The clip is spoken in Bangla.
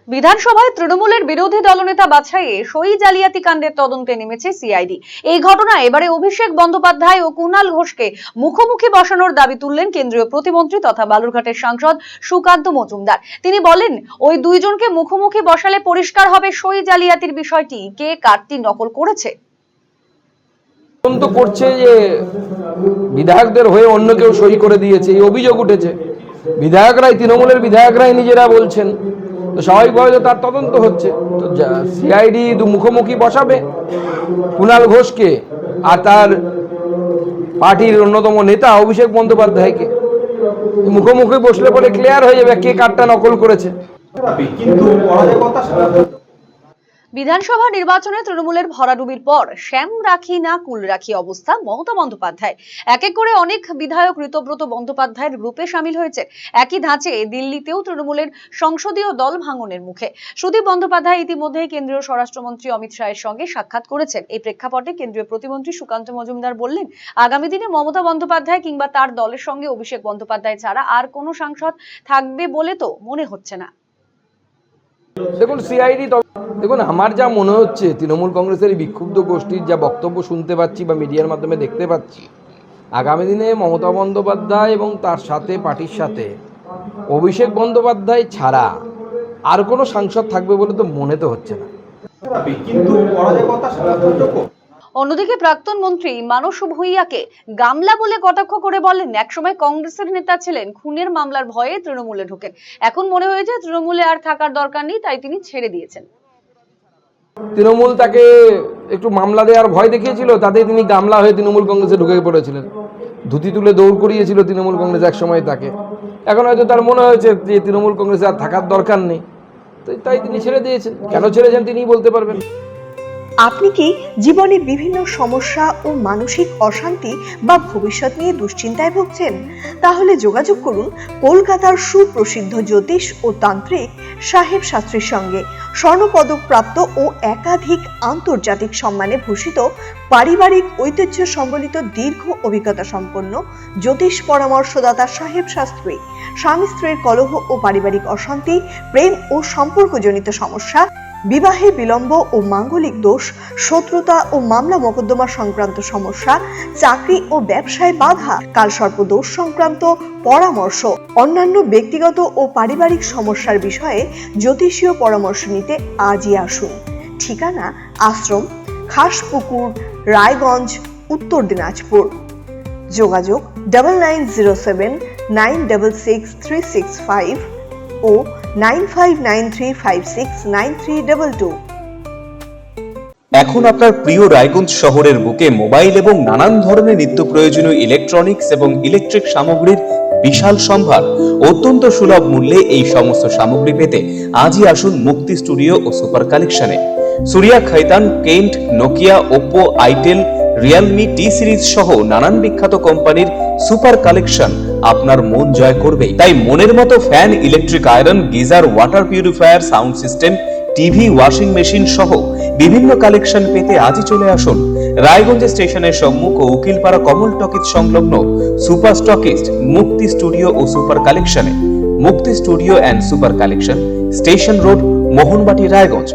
বিধানসভায় তৃণমূলের বিরোধী দলনেতা বাছাইয়ে সই জালিয়াতি কাণ্ডের তদন্তে নেমেছে সিআইডি। এই ঘটনায় এবারে অভিষেক বন্দ্যোপাধ্যায় ও কুণাল ঘোষকে মুখোমুখি বসানোর দাবি তুললেন কেন্দ্রীয় প্রতিমন্ত্রী তথা বালুরঘাটের সাংসদ সুকান্ত মজুমদার। তিনি বলেন, ওই দুইজনকে মুখোমুখি বসালে পরিষ্কার হবে সই জালিয়াতির বিষয়টি কে কারটি নকল করেছে। তদন্ত করছে যে বিধায়কদের হয়ে অন্য কেউ সই করে দিয়েছে, এই অভিযোগ উঠেছে। বিধায়করাই, তৃণমূলের বিধায়করাই নিজেরা বলছেন, তো স্বাভাবিকভাবে তার তদন্ত হচ্ছে। তো সিআইডি মুখোমুখি বসাবে কুণাল ঘোষকে আর তার পার্টির অন্যতম নেতা অভিষেক বন্দ্যোপাধ্যায়কে। মুখোমুখি বসলে পরে ক্লিয়ার হয়ে যাবে কে কারটা নকল করেছে। বিধানসভা নির্বাচনে তৃণমূলের ভরাডুবির পর শ্যাম রাখি না কুল রাখি অবস্থা মমতা বন্দ্যোপাধ্যায়। এক এক করে অনেক বিধায়ক ঋতব্রত বন্দ্যোপাধ্যায়ের গ্রুপে সামিল হয়েছে। একই ধাঁচে দিল্লিতেও তৃণমূলের সংসদীয় দল ভাঙনের মুখে। সুদীপ বন্দ্যোপাধ্যায় ইতিমধ্যেই কেন্দ্রীয় স্বরাষ্ট্রমন্ত্রী অমিত শাহের সঙ্গে সাক্ষাৎ করেছেন। এই প্রেক্ষাপটে কেন্দ্রীয় প্রতিমন্ত্রী সুকান্ত মজুমদার বললেন, আগামী দিনে মমতা বন্দ্যোপাধ্যায় কিংবা তার দলের সঙ্গে অভিষেক বন্দ্যোপাধ্যায় ছাড়া আর কোনো সাংসদ থাকবে বলে তো মনে হচ্ছে না। দেখুন সিআইডি, দেখুন আমার যা মনে হচ্ছে তৃণমূল কংগ্রেসের বিক্ষুব্ধ গোষ্ঠীর যা বক্তব্য শুনতে পাচ্ছি বা মিডিয়ার মাধ্যমে দেখতে পাচ্ছি, আগামী দিনে মমতা বন্দ্যোপাধ্যায় এবং তার সাথে পার্টির সাথে অভিষেক বন্দ্যোপাধ্যায় ছাড়া আর কোনো সাংসদ থাকবে বলে তো মনে তো হচ্ছে না। অন্যদিকে প্রাক্তন মন্ত্রী মানস ভূঁইয়াকে গামলা বলে কটাক্ষ করে বলেন, একসময় কংগ্রেসের নেতা ছিলেন, খুনের মামলার ভয়ে তৃণমূলে ঢোকেন, এখন মনে হয়েছে তৃণমূলে আর থাকার দরকার নেই, তাই তিনি ছেড়ে দিয়েছেন। তৃণমূল তাকে একটু মামলা দেওয়ার ভয় দেখিয়েছিল, তাতে তিনি গামলা হয়ে তৃণমূল কংগ্রেসে ঢুকে পড়েছিলেন। ধুতি তুলে দৌড় করিয়েছিল তৃণমূল কংগ্রেস এক সময় তাকে। এখন হয়তো তার মনে হয়েছে যে তৃণমূল কংগ্রেসে আর থাকার দরকার নেই, তাই তিনি ছেড়ে দিয়েছেন। কেন ছেড়েছেন তিনিই বলতে পারবেন। আপনি কি জীবনে বিভিন্ন সমস্যা ও মানসিক অশান্তি বা ভবিষ্যৎ নিয়ে দুশ্চিন্তায় ভুগছেন? তাহলে যোগাযোগ করুন কলকাতার সুপ্রসিদ্ধ জ্যোতিষ ও তান্ত্রিক সাহেব শাস্ত্রীর সঙ্গে। স্বর্ণপদক প্রাপ্ত ও একাধিক আন্তর্জাতিক সম্মানে ভূষিত, পারিবারিক ঐতিহ্য সম্বলিত দীর্ঘ অভিজ্ঞতা সম্পন্ন জ্যোতিষ পরামর্শদাতা সাহেব শাস্ত্রী স্বামী স্ত্রীর কলহ ও পারিবারিক অশান্তি, প্রেম ও সম্পর্কজনিত সমস্যা, বিবাহে বিলম্ব ও মাঙ্গলিক দোষ, শত্রুতা ও মামলা মোকদ্দমা সংক্রান্ত সমস্যা, চাকরি ও ব্যবসায় বাধা, কালসর্প দোষ সংক্রান্ত পরামর্শ, অন্যান্য ব্যক্তিগত ও পারিবারিক সমস্যার বিষয়ে জ্যোতিষীয় পরামর্শ নিতে আজই আসুন। ঠিকানা আশ্রম, খাসপুকুর, রায়গঞ্জ, উত্তর দিনাজপুর। যোগাযোগ 9907966365 ও 9593569322। এখন আপনার প্রিয় রায়গঞ্জ শহরের বুকে মোবাইল এবং নানান ধরনের নিত্য প্রয়োজনীয় ইলেকট্রনিক্স এবং ইলেকট্রিক সামগ্রীর বিশাল সম্ভার। অত্যন্ত সুলভ মূল্যে এই সমস্ত সামগ্রী পেতে আজই আসুন মুক্তি স্টুডিও ও সুপার কালেকশনে। Surya, Khaitan, Kent, Nokia, Oppo, itel, Realme, T Series সহ নানান বিখ্যাত কোম্পানির সুপার কালেকশন আপনার মন জয় করবে। তাই মনের মতো fan, electric iron, geyser, water purifier, sound system, TV, washing machine সহ বিভিন্ন কালেকশন পেতে আজই চলে আসুন রায়গঞ্জ স্টেশনের সম্মুখ ও উকিলপাড়া কমল টকিজ সংলগ্ন সুপার স্টকিস্ট মুক্তি স্টুডিও ও সুপার কালেকশনে। মুক্তি studio and super collection, station road, Mohanbati, Raiganj.